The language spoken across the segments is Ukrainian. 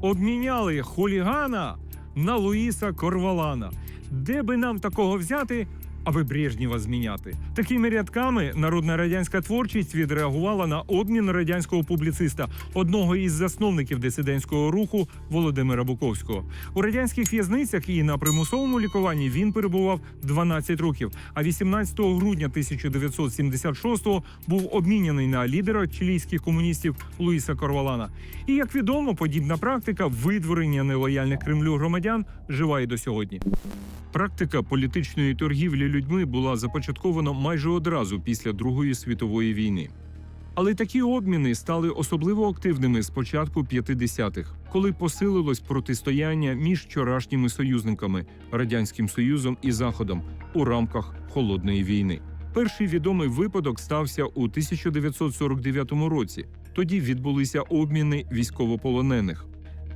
Обміняли хулігана на Луїса Корвалана. Де би нам такого взяти, аби Брежнєва зміняти? Такими рядками народна радянська творчість відреагувала на обмін радянського публіциста, одного із засновників дисидентського руху Володимира Буковського. У радянських в'язницях і на примусовому лікуванні він перебував 12 років, а 18 грудня 1976-го був обміняний на лідера чилійських комуністів Луїса Корвалана. І, як відомо, подібна практика видворення нелояльних Кремлю громадян жива і до сьогодні. Практика політичної торгівлі людьми була започаткована майже одразу після Другої світової війни. Але такі обміни стали особливо активними з початку 50-х, коли посилилось протистояння між вчорашніми союзниками – Радянським Союзом і Заходом у рамках Холодної війни. Перший відомий випадок стався у 1949 році. Тоді відбулися обміни військовополонених.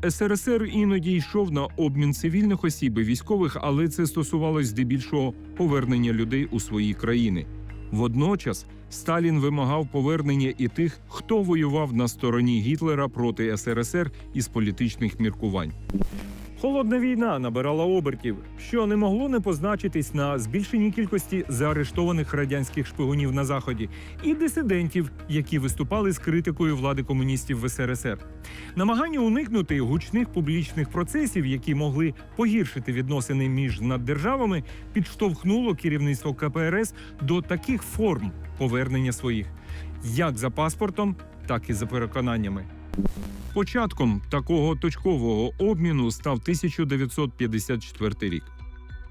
СРСР іноді йшов на обмін цивільних осіб і військових, але це стосувалось здебільшого повернення людей у свої країни. Водночас Сталін вимагав повернення і тих, хто воював на стороні Гітлера проти СРСР із політичних міркувань. Холодна війна набирала обертів, що не могло не позначитись на збільшенні кількості заарештованих радянських шпигунів на Заході і дисидентів, які виступали з критикою влади комуністів в СРСР. Намагання уникнути гучних публічних процесів, які могли погіршити відносини між наддержавами, підштовхнуло керівництво КПРС до таких форм повернення своїх, як за паспортом, так і за переконаннями. Початком такого точкового обміну став 1954 рік.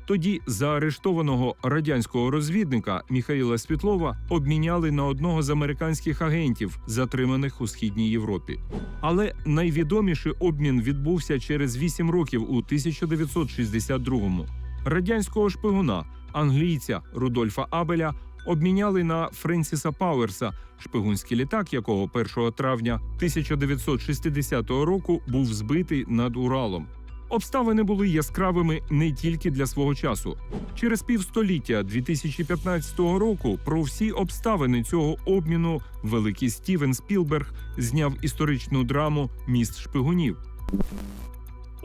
Тоді заарештованого радянського розвідника Міхаїла Світлова обміняли на одного з американських агентів, затриманих у Східній Європі. Але найвідоміший обмін відбувся через 8 років у 1962-му. Радянського шпигуна, англійця Рудольфа Абеля, обміняли на Френсіса Пауерса, шпигунський літак якого 1 травня 1960 року був збитий над Уралом. Обставини були яскравими не тільки для свого часу. Через півстоліття 2015 року про всі обставини цього обміну великий Стівен Спілберг зняв історичну драму «Міст шпигунів».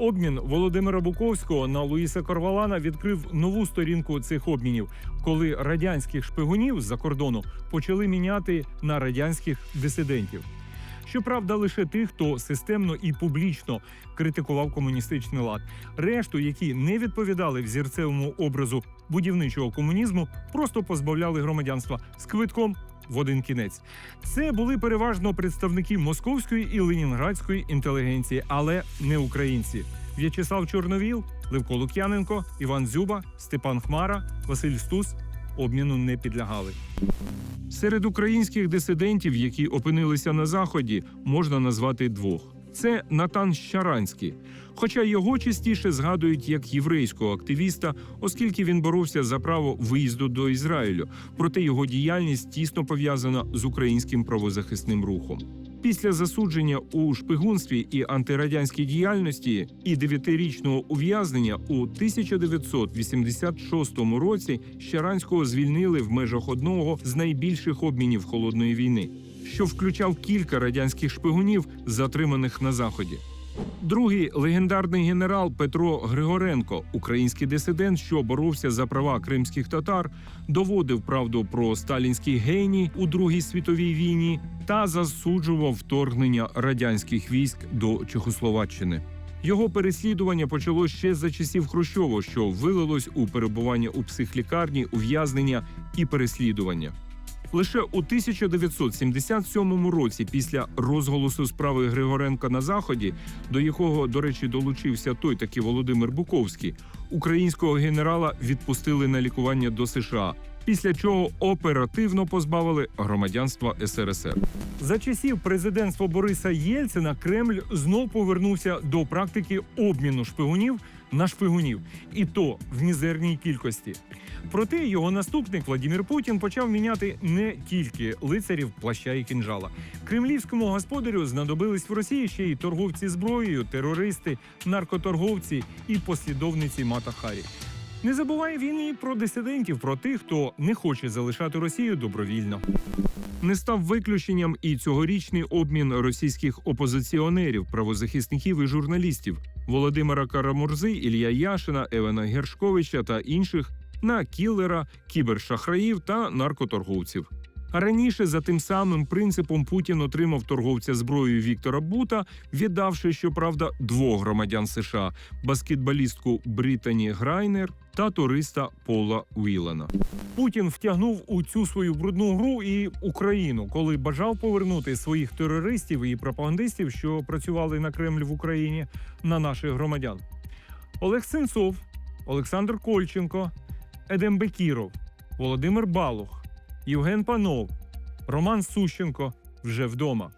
Обмін Володимира Буковського на Луїса Корвалана відкрив нову сторінку цих обмінів, коли радянських шпигунів з-за кордону почали міняти на радянських дисидентів. Щоправда, лише тих, хто системно і публічно критикував комуністичний лад. Решту, які не відповідали взірцевому образу будівничого комунізму, просто позбавляли громадянства з квитком в один кінець. Це були переважно представники московської і ленінградської інтелігенції, але не українці. В'ячеслав Чорновіл, Левко Лук'яненко, Іван Дзюба, Степан Хмара, Василь Стус обміну не підлягали. Серед українських дисидентів, які опинилися на Заході, можна назвати двох. Це Натан Щаранський, хоча його частіше згадують як єврейського активіста, оскільки він боровся за право виїзду до Ізраїлю, проте його діяльність тісно пов'язана з українським правозахисним рухом. Після засудження у шпигунстві і антирадянській діяльності і 9-річного ув'язнення у 1986 році Щаранського звільнили в межах одного з найбільших обмінів Холодної війни, що включав кілька радянських шпигунів, затриманих на Заході. Другий – легендарний генерал Петро Григоренко, український дисидент, що боровся за права кримських татар, доводив правду про сталінський геній у Другій світовій війні та засуджував вторгнення радянських військ до Чехословаччини. Його переслідування почалось ще за часів Хрущова, що вилилось у перебування у психлікарні, ув'язнення і переслідування. Лише у 1977 році, після розголосу справи Григоренка на Заході, до якого, до речі, долучився той таки Володимир Буковський, українського генерала відпустили на лікування до США, після чого оперативно позбавили громадянства СРСР. За часів президентства Бориса Єльцина Кремль знов повернувся до практики обміну шпигунів на шпигунів, і то в мізерній кількості. Проте його наступник Владимир Путін почав міняти не тільки лицарів, плаща і кінжала. Кремлівському господарю знадобились в Росії ще й торговці зброєю, терористи, наркоторговці і послідовниці Мата Харі. Не забуває він і про дисидентів, про тих, хто не хоче залишати Росію добровільно. Не став виключенням і цьогорічний обмін російських опозиціонерів, правозахисників і журналістів Володимира Карамурзи, Ілля Яшина, Евена Гершковича та інших на кілера, кібершахраїв та наркоторговців. А раніше за тим самим принципом Путін отримав торговця зброєю Віктора Бута, віддавши, щоправда, 2 громадян США – баскетболістку Брітані Грайнер та туриста Пола Уілана. Путін втягнув у цю свою брудну гру і Україну, коли бажав повернути своїх терористів і пропагандистів, що працювали на Кремль в Україні, на наших громадян. Олег Сенцов, Олександр Кольченко, Едем Бекіров, Володимир Балух, Євген Панов, Роман Сущенко вже вдома.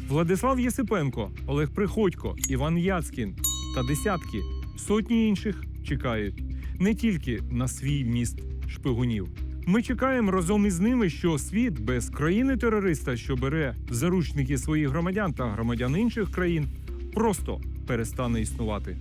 Владислав Єсипенко, Олег Приходько, Іван Яцькін та десятки, сотні інших чекають не тільки на свій міст шпигунів. Ми чекаємо разом із ними, що світ без країни-терориста, що бере в заручники своїх громадян та громадян інших країн, просто перестане існувати.